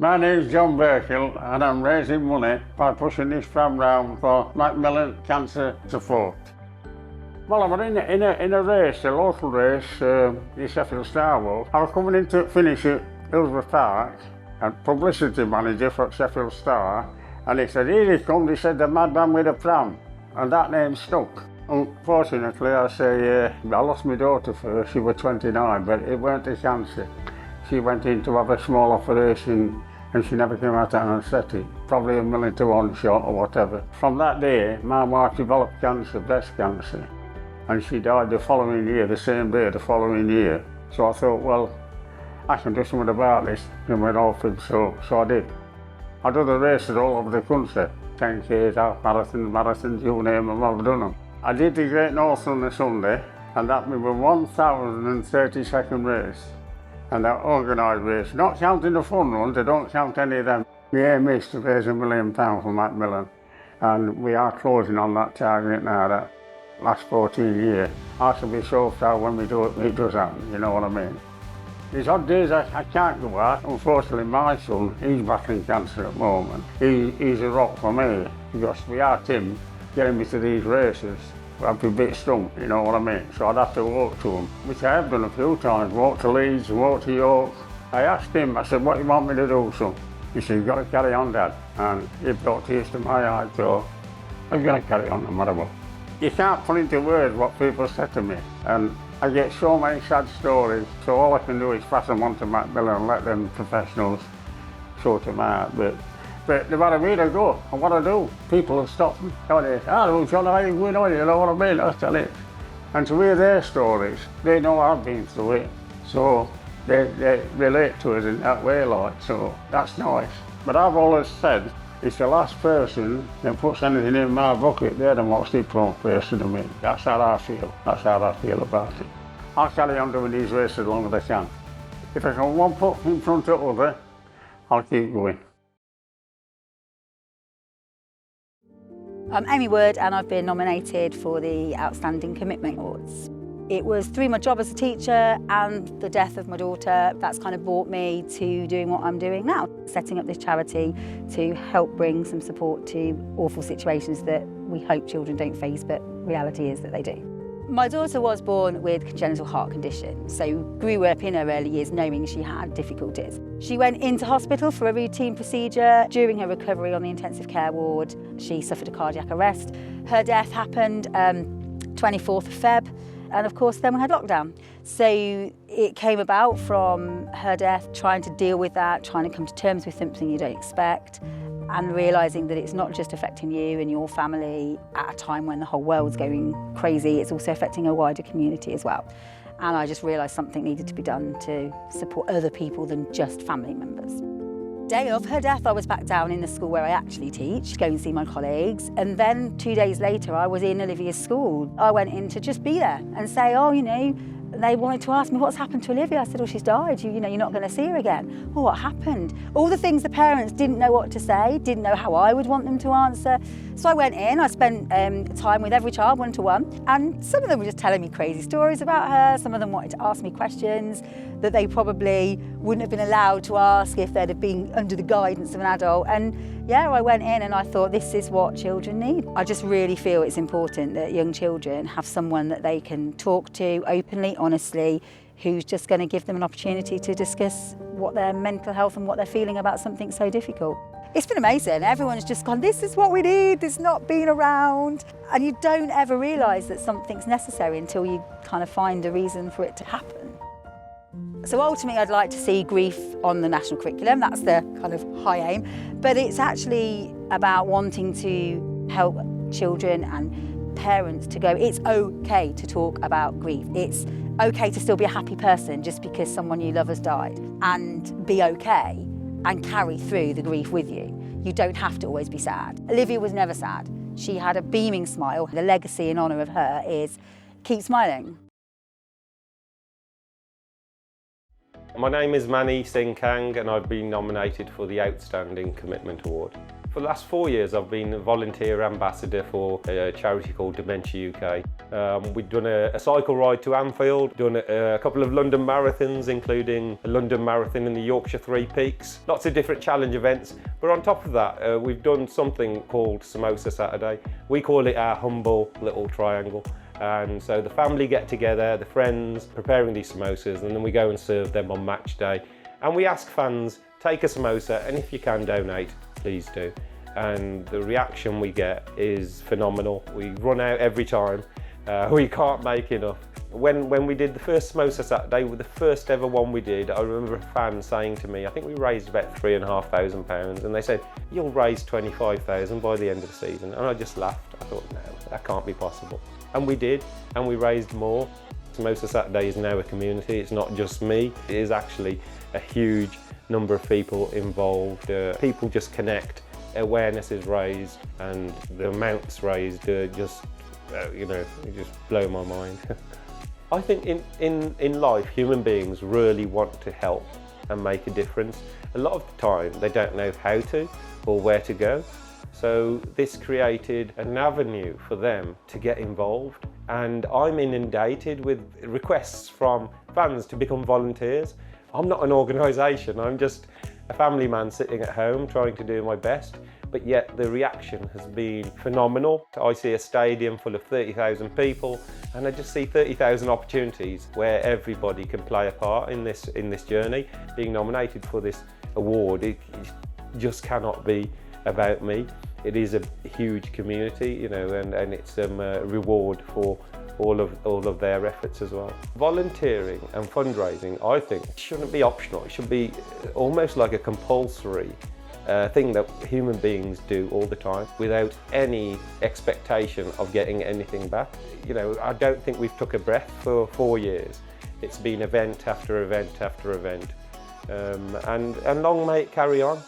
My name's John Burkhill and I'm raising money by pushing this pram round for Macmillan Cancer Support. Well, I was in a race, a local race, the Sheffield Star was. I was coming in to finish at Hillsborough Park and publicity manager for Sheffield Star, and he said, here he comes, he said, the madman with a pram, and that name stuck. Unfortunately, I lost my daughter first, she was 29, but it weren't the cancer. She went in to have a small operation and she never came out of anaesthetic, probably 1 to 1 shot or whatever. From that day, my wife developed cancer, breast cancer, and she died the following year, the same day, the following year. So I thought, well, I can do something about this, and went off it, so I did. I do the races all over the country, 10Ks, half marathons, you name them, I've done them. I did the Great North on the Sunday, and that was my 1032nd race. And that organised race, not counting the fun ones, I don't count any of them. The aim is to raise £1 million for Macmillan, and we are closing on that target now, that last 14 years. I shall be so proud when we do it, it does happen, you know what I mean? There's odd days I can't go out. Unfortunately, my son, he's battling cancer at the moment. He's a rock for me, because without him getting me to these races, I'd be a bit stumped, you know what I mean? So I'd have to walk to him, which I have done a few times, walk to Leeds, walk to York. I asked him, I said, what do you want me to do, son? He said, you've got to carry on, Dad. And it brought tears to my eyes, so I've got to carry on no matter what. You can't put into words what people said to me, and I get so many sad stories, so all I can do is pass them on to Macmillan and let them professionals sort them out. But no matter where I go and what I do, people have stopped me. Oh, John, how are you going on? You know what I mean? I tell it. And to hear their stories, they know I've been through it, so they relate to us in that way, like, so that's nice. But I've always said, it's the last person that puts anything in my bucket, they're the most important person to me. That's how I feel. That's how I feel about it. I'll carry on doing these races as long as I can. If I can one foot in front of the other, I'll keep going. I'm Aimee Wood and I've been nominated for the Outstanding Commitment Awards. It was through my job as a teacher and the death of my daughter that's kind of brought me to doing what I'm doing now, setting up this charity to help bring some support to awful situations that we hope children don't face, but reality is that they do. My daughter was born with congenital heart condition, so grew up in her early years knowing she had difficulties. She went into hospital for a routine procedure. During her recovery on the intensive care ward, she suffered a cardiac arrest. Her death happened 24th of Feb, and of course then we had lockdown. So it came about from her death, trying to deal with that, trying to come to terms with something you don't expect, and realising that it's not just affecting you and your family at a time when the whole world's going crazy, it's also affecting a wider community as well. And I just realised something needed to be done to support other people than just family members. Day of her death, I was back down in the school where I actually teach, to go and see my colleagues. And then 2 days later, I was in Olivia's school. I went in to just be there and say, oh, you know, they wanted to ask me what's happened to Olivia. I said, oh, she's died. You know, you're not going to see her again. Oh, what happened? All the things the parents didn't know what to say, didn't know how I would want them to answer. So I went in, I spent time with every child, one-to-one, and some of them were just telling me crazy stories about her. Some of them wanted to ask me questions that they probably wouldn't have been allowed to ask if they'd have been under the guidance of an adult. And yeah, I went in and I thought, this is what children need. I just really feel it's important that young children have someone that they can talk to openly, honestly, who's just going to give them an opportunity to discuss what their mental health and what they're feeling about something so difficult. It's been amazing. Everyone's just gone, this is what we need, it's not been around. And you don't ever realise that something's necessary until you kind of find a reason for it to happen. So ultimately I'd like to see grief on the national curriculum, that's the kind of high aim, but it's actually about wanting to help children and parents to go, it's okay to talk about grief, it's okay to still be a happy person just because someone you love has died, and be okay and carry through the grief with you. You don't have to always be sad. Olivia was never sad. She had a beaming smile. The legacy in honour of her is keep smiling. My name is Manny Sengkang and I've been nominated for the Outstanding Commitment Award. For the last 4 years, I've been a volunteer ambassador for a charity called Dementia UK. We've done a cycle ride to Anfield, done a couple of London marathons, including a London marathon in the Yorkshire Three Peaks. Lots of different challenge events. But on top of that, we've done something called Samosa Saturday. We call it our humble little triangle. And so the family get together, the friends, preparing these samosas, and then we go and serve them on match day. And we ask fans, take a samosa, and if you can donate, please do. And the reaction we get is phenomenal. We run out every time. We can't make enough. When we did the first Samosa Saturday, the first ever one we did, I remember a fan saying to me, I think we raised about £3,500, and they said, you'll raise 25,000 by the end of the season. And I just laughed. I thought, no, that can't be possible. And we did, and we raised more. Samosa Saturday is now a community. It's not just me. It is actually a huge number of people involved. People just connect, awareness is raised, and the amounts raised just blow my mind. I think in life, human beings really want to help and make a difference. A lot of the time, they don't know how to or where to go. So this created an avenue for them to get involved, and I'm inundated with requests from fans to become volunteers. I'm not an organisation, I'm just a family man sitting at home trying to do my best, but yet the reaction has been phenomenal. I see a stadium full of 30,000 people, and I just see 30,000 opportunities where everybody can play a part in this journey. Being nominated for this award, it just cannot be about me. It is a huge community, and it's a reward for all of their efforts as well. Volunteering and fundraising, I think, shouldn't be optional. It should be almost like a compulsory thing that human beings do all the time without any expectation of getting anything back. I don't think we've took a breath for 4 years. It's been event after event after event, and long may it carry on.